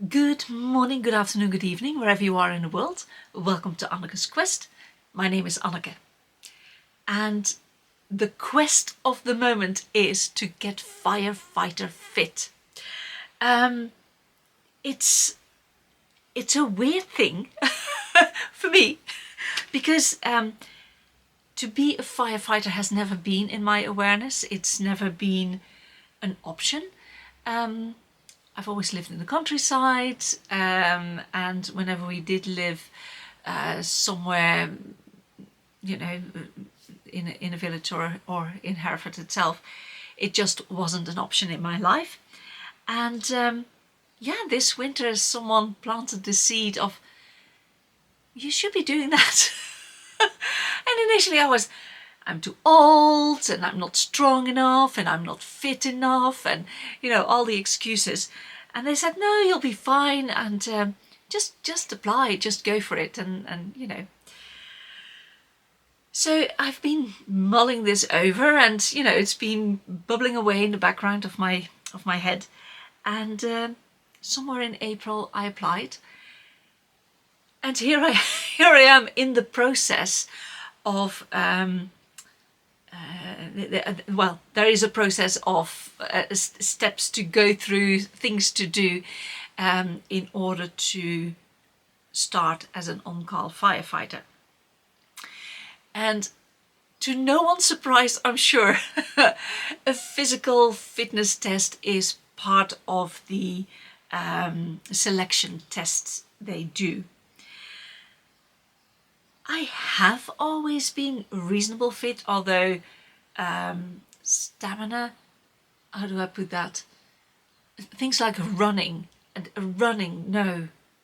Good morning, good afternoon, good evening, wherever you are in the world. Welcome to Anneke's Quest. My name is Anneke. And the quest of the moment is to get firefighter fit. It's a weird thing for me because to be a firefighter has never been in my awareness. It's never been an option. I've always lived in the countryside, and whenever we did live somewhere, in a village or in Hereford itself, it just wasn't an option in my life. And this winter someone planted the seed of, you should be doing that. And initially I'm too old and I'm not strong enough and I'm not fit enough and, all the excuses. And they said, no, you'll be fine, and just apply, just go for it. And. So I've been mulling this over, and, it's been bubbling away in the background of my head. And somewhere in April I applied. And here I am in the process of there is a process of steps to go through, things to do in order to start as an on-call firefighter. And to no one's surprise, I'm sure, a physical fitness test is part of the selection tests they do. I have always been reasonable fit, although stamina, how do I put that? Things like running,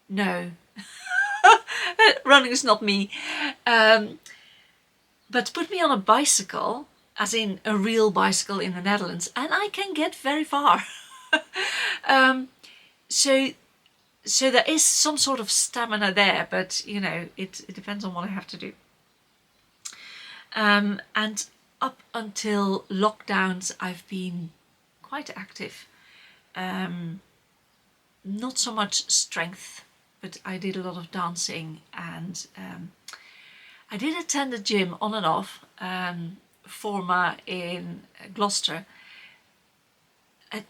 no. Running is not me. But put me on a bicycle, as in a real bicycle in the Netherlands, and I can get very far. So there is some sort of stamina there, but it depends on what I have to do. And up until lockdowns, I've been quite active. Not so much strength, but I did a lot of dancing, and I did attend a gym on and off, Forma in Gloucester.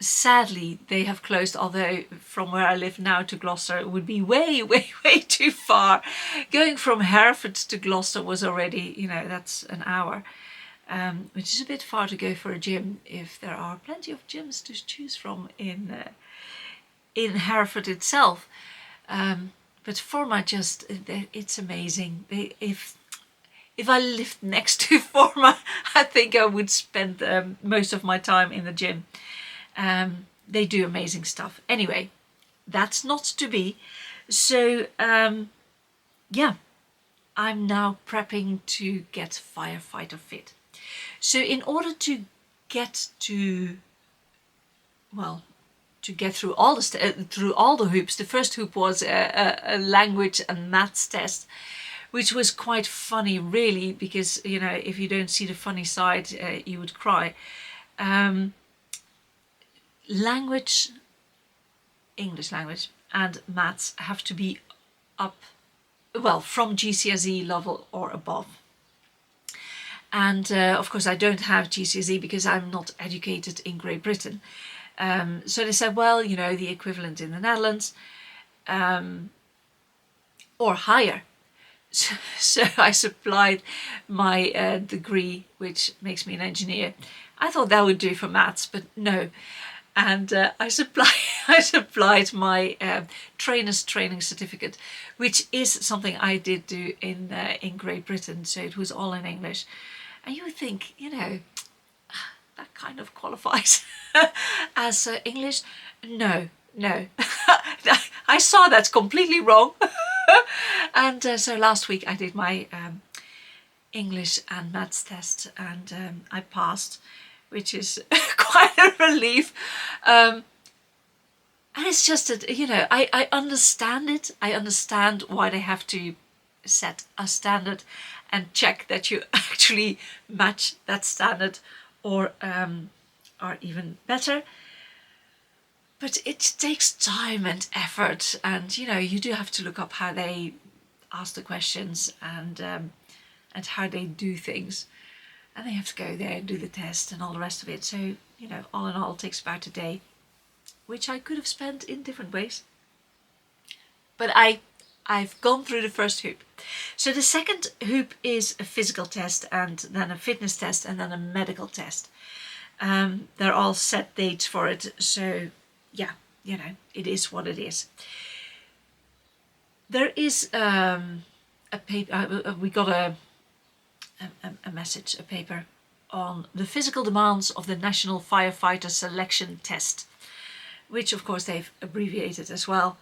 Sadly, they have closed, although from where I live now to Gloucester it would be way, way, way too far. Going from Hereford to Gloucester was already, that's an hour, which is a bit far to go for a gym if there are plenty of gyms to choose from in Hereford itself. But Forma it's amazing. If I lived next to Forma, I think I would spend most of my time in the gym. They do amazing stuff. Anyway, that's not to be. So, I'm now prepping to get firefighter fit. So in order to get through all the hoops, the first hoop was a language and maths test, which was quite funny, really, because, if you don't see the funny side, you would cry. English language and maths have to be up, from GCSE level or above. And of course I don't have GCSE because I'm not educated in Great Britain. So they said, the equivalent in the Netherlands, or higher. So I supplied my degree, which makes me an engineer. I thought that would do for maths, but no. And I supplied my trainer's training certificate, which is something I did do in Great Britain. So it was all in English. And you would think, that kind of qualifies as English. No. I saw that's completely wrong. And so last week I did my English and maths test, and I passed, which is quite a relief. And it's just that, I understand it. I understand why they have to set a standard and check that you actually match that standard or are even better. But it takes time and effort, and you do have to look up how they ask the questions and how they do things, and they have to go there and do the test and all the rest of it. So all in all, it takes about a day, which I could have spent in different ways. But I've gone through the first hoop. So the second hoop is a physical test, and then a fitness test, and then a medical test. They're all set dates for it, so yeah, it is what it is. There is a paper, we got a message, a paper on the physical demands of the National Firefighter Selection Test, which of course they've abbreviated as well.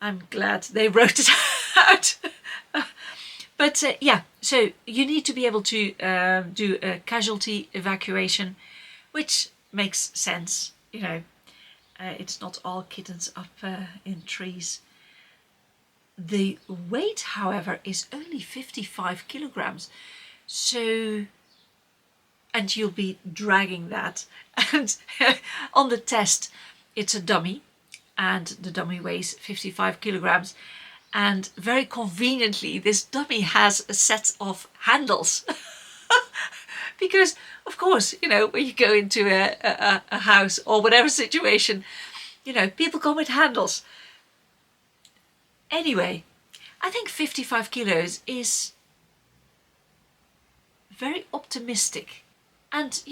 I'm glad they wrote it out. But yeah, so you need to be able to do a casualty evacuation, which makes sense. It's not all kittens up in trees. The weight, however, is only 55 kilograms. So, and you'll be dragging that. And on the test, it's a dummy, and the dummy weighs 55 kilograms. And very conveniently, this dummy has a set of handles. Because, of course, when you go into a house or whatever situation, people come with handles. Anyway, I think 55 kilos is very optimistic. And,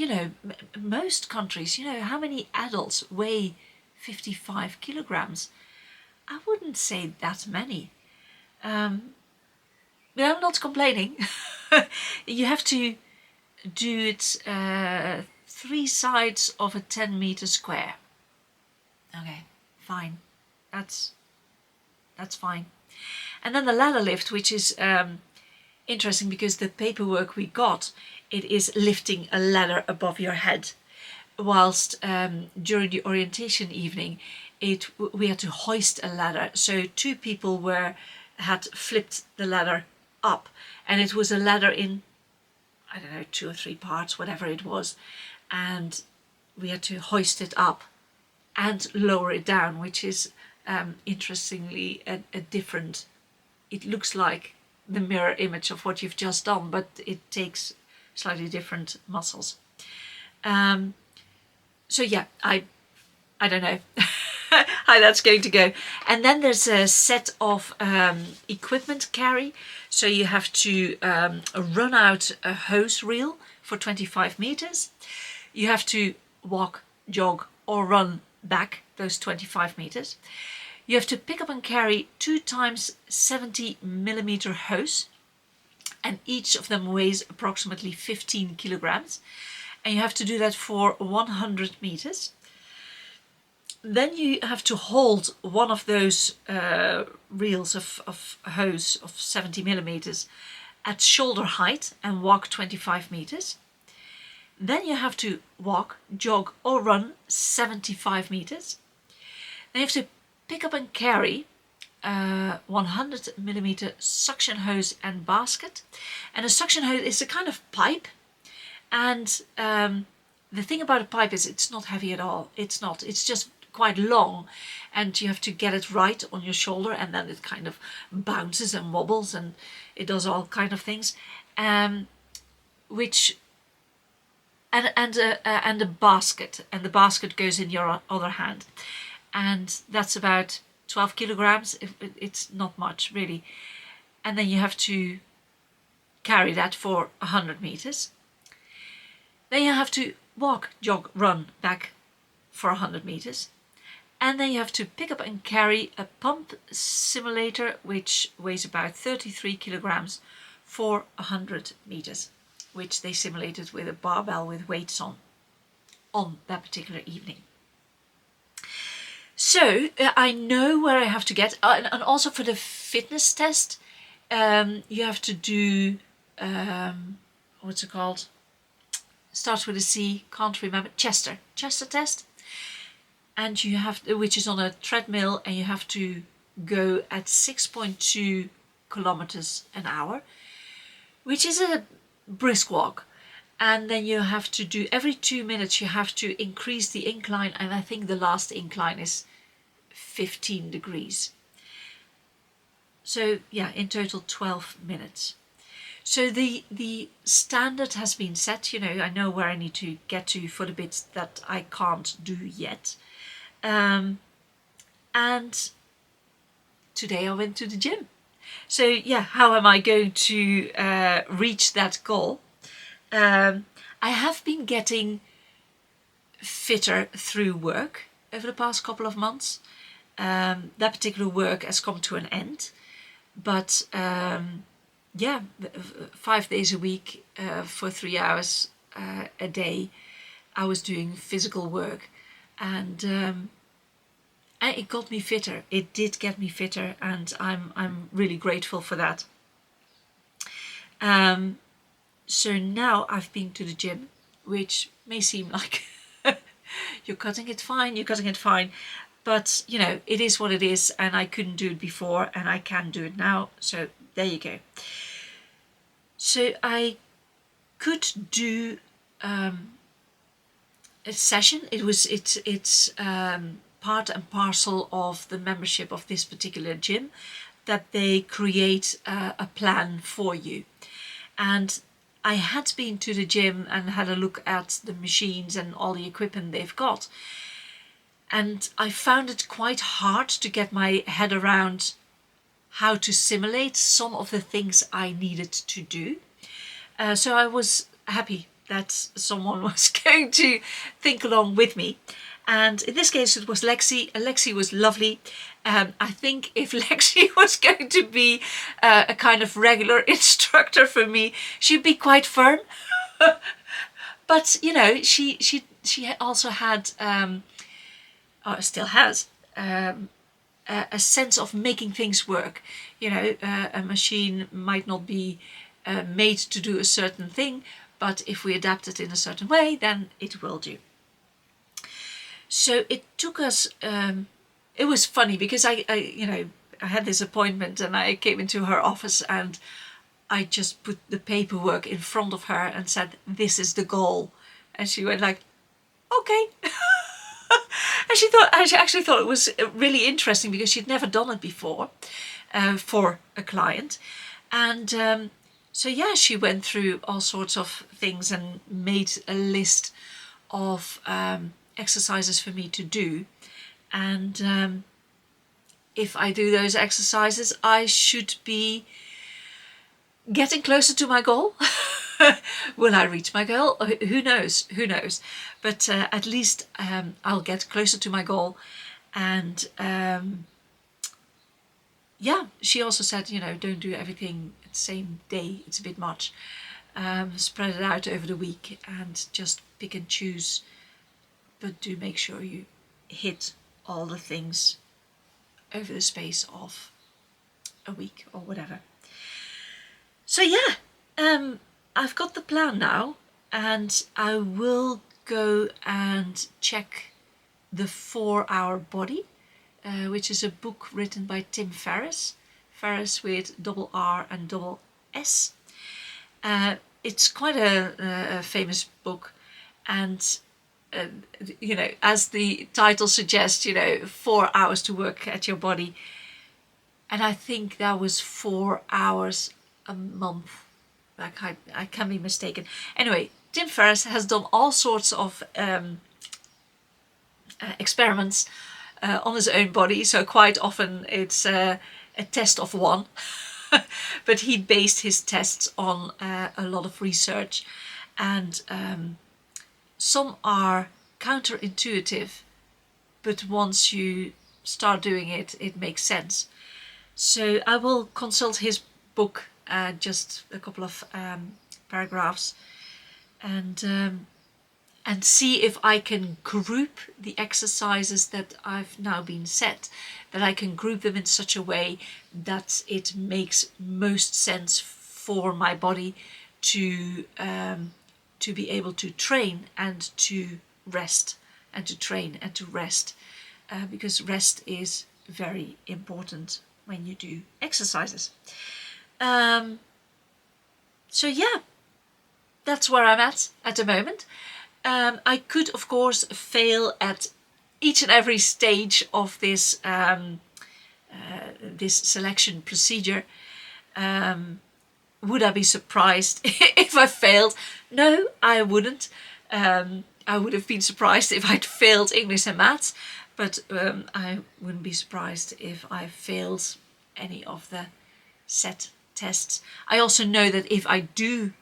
most countries, how many adults weigh 55 kilograms? I wouldn't say that many. But I'm not complaining. You have to do it 3 sides of a 10-meter square. Okay, fine. That's fine. And then the ladder lift, which is interesting because the paperwork we got, it is lifting a ladder above your head. Whilst during the orientation evening, we had to hoist a ladder. So 2 people had flipped the ladder up, and it was a ladder in, I don't know, 2 or 3 parts, whatever it was, and we had to hoist it up and lower it down, which is interestingly a different, it looks like the mirror image of what you've just done, but it takes slightly different muscles. So yeah, I don't know how that's going to go. And then there's a set of equipment carry. So you have to run out a hose reel for 25 meters. You have to walk, jog, or run back those 25 meters. You have to pick up and carry 2 times 70 millimeter hose, and each of them weighs approximately 15 kilograms. And you have to do that for 100 meters. Then you have to hold one of those reels of hose of 70 millimeters at shoulder height and walk 25 meters. Then you have to walk, jog, or run 75 meters. Then you have to pick up and carry 100 millimeter suction hose and basket. And a suction hose is a kind of pipe. And the thing about a pipe is it's not heavy at all. It's not. It's just quite long, and you have to get it right on your shoulder, and then it kind of bounces and wobbles, and it does all kind of things. Which and a basket, and the basket goes in your other hand, and that's about 12 kilograms. It's not much really, and then you have to carry that for 100 meters. Then you have to walk, jog, run back for 100 meters. And then you have to pick up and carry a pump simulator, which weighs about 33 kilograms for 100 meters, which they simulated with a barbell with weights on that particular evening. So I know where I have to get, and also for the fitness test, you have to do, what's it called? Starts with a C, can't remember, Chester test. And you have, which is on a treadmill, and you have to go at 6.2 kilometers an hour, which is a brisk walk. and then you have to do every 2 minutes you have to increase the incline, and I think the last incline is 15 degrees. So yeah, in total 12 minutes. So the standard has been set, you know, I know where I need to get to for the bits that I can't do yet. And today I went to the gym. So yeah, how am I going to reach that goal? I have been getting fitter through work over the past couple of months. That particular work has come to an end, but yeah, 5 days a week for 3 hours a day, I was doing physical work, and it got me fitter. It did get me fitter, and I'm really grateful for that. So now I've been to the gym, which may seem like you're cutting it fine, but you know, it is what it is, and I couldn't do it before and I can do it now, so there you go. So I could do a session. It's part and parcel of the membership of this particular gym that they create a plan for you. And I had been to the gym and had a look at the machines and all the equipment they've got, and I found it quite hard to get my head around how to simulate some of the things I needed to do. So I was happy that someone was going to think along with me. And in this case, it was Lexi. Lexi was lovely. I think if Lexi was going to be a kind of regular instructor for me, she'd be quite firm. But you know, she also had, or still has, a sense of making things work. You know, a machine might not be made to do a certain thing, but if we adapt it in a certain way, then it will do. So it took us, it was funny because I you know, I had this appointment and I came into her office and I just put the paperwork in front of her and said, "This is the goal." And she went like, "Okay." And she actually thought it was really interesting because she'd never done it before for a client. And so yeah, she went through all sorts of things and made a list of exercises for me to do. And if I do those exercises, I should be getting closer to my goal. Will I reach my goal? Who knows? Who knows? But at least I'll get closer to my goal. And yeah, she also said, you know, don't do everything the same day. It's a bit much. Spread it out over the week and just pick and choose. But do make sure you hit all the things over the space of a week or whatever. So yeah, I've got the plan now, and I will go and check the 4-Hour Body, which is a book written by Tim Ferriss. Ferriss with double R and double S. It's quite a famous book, and you know, as the title suggests, you know, 4 hours to work at your body. And I think that was 4 hours a month. I can be mistaken. Anyway, Tim Ferriss has done all sorts of experiments on his own body. So quite often it's a test of one. But he based his tests on a lot of research. And some are counterintuitive, but once you start doing it, it makes sense. So I will consult his book, just a couple of paragraphs, and see if I can group the exercises that I've now been set, that I can group them in such a way that it makes most sense for my body to be able to train and to rest, and to train and to rest, because rest is very important when you do exercises. So yeah, that's where I'm at the moment. I could, of course, fail at each and every stage of this this selection procedure. Would I be surprised if I failed? No, I wouldn't. I would have been surprised if I'd failed English and maths, but I wouldn't be surprised if I failed any of the set tests. I also know that if I do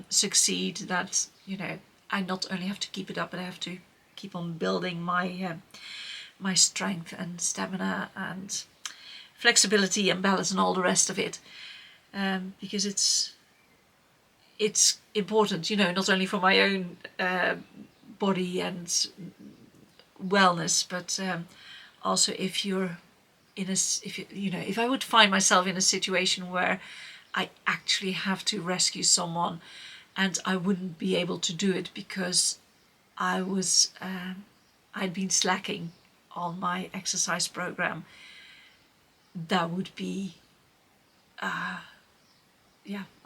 succeed, that, you know, I not only have to keep it up, but I have to keep on building my my strength and stamina and flexibility and balance and all the rest of it, because it's important, you know, not only for my own body and wellness, but also if you're in a, if I would find myself in a situation where I actually have to rescue someone and I wouldn't be able to do it because I'd been slacking on my exercise program, that would be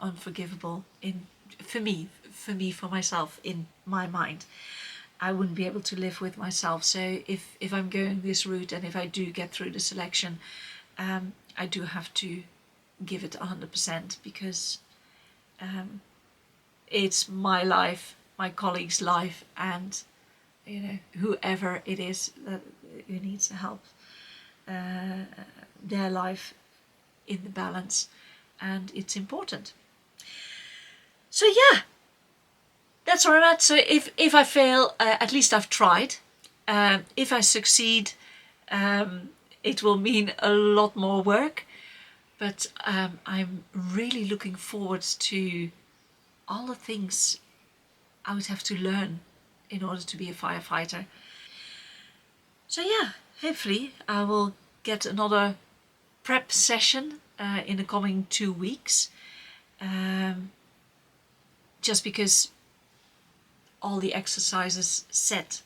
unforgivable for myself, in my mind. I wouldn't be able to live with myself. So if I'm going this route and if I do get through the selection, I do have to give it 100%, because it's my life, my colleague's life, and, you know, whoever it is that who needs help, their life in the balance, and it's important. So yeah, that's where I'm at. So if I fail, at least I've tried. If I succeed, it will mean a lot more work, but I'm really looking forward to all the things I would have to learn in order to be a firefighter. So yeah, hopefully I will get another prep session in the coming 2 weeks, just because all the exercises set,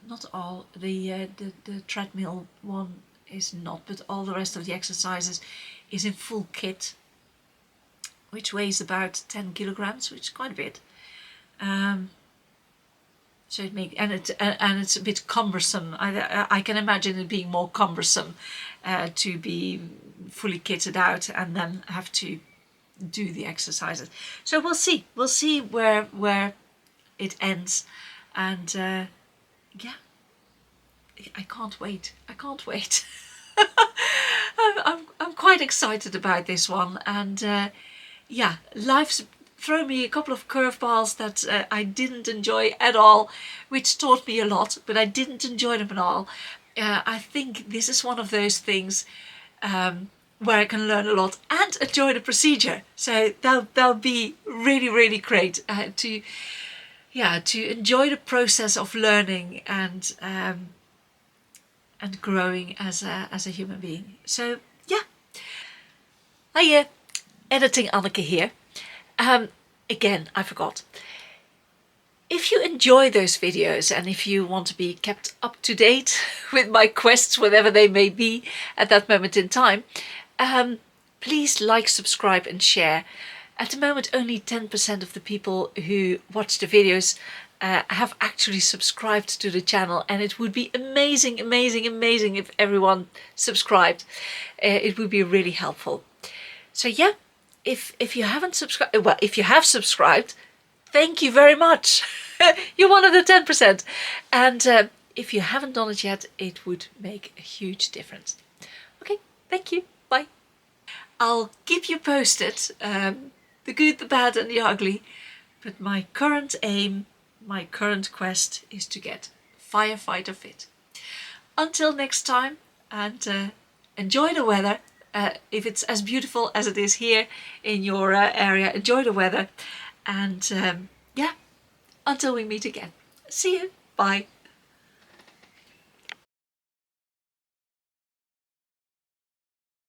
not all, the treadmill one is not, but all the rest of the exercises is in full kit, which weighs about 10 kilograms, which is quite a bit. So it's a bit cumbersome. I can imagine it being more cumbersome to be fully kitted out and then have to do the exercises. So we'll see where it ends, and yeah, I can't wait. I'm quite excited about this one, and yeah, life's thrown me a couple of curveballs that I didn't enjoy at all, which taught me a lot, but I didn't enjoy them at all. I think this is one of those things where I can learn a lot and enjoy the procedure. So that'll be really, really great to enjoy the process of learning and growing as a human being. So yeah. Hiya, editing Anneke here. Again, I forgot. If you enjoy those videos and if you want to be kept up to date with my quests, whatever they may be at that moment in time, please like, subscribe and share. At the moment, only 10% of the people who watch the videos have actually subscribed to the channel, and it would be amazing if everyone subscribed. It would be really helpful. So yeah, if you haven't subscribed, well, if you have subscribed, thank you very much. You're one of the 10%. And if you haven't done it yet, it would make a huge difference. Okay, thank you. Bye. I'll keep you posted, the good, the bad and the ugly. But my current aim, my current quest is to get firefighter fit. Until next time, and enjoy the weather. If it's as beautiful as it is here in your area, enjoy the weather. And yeah, until we meet again. See you. Bye.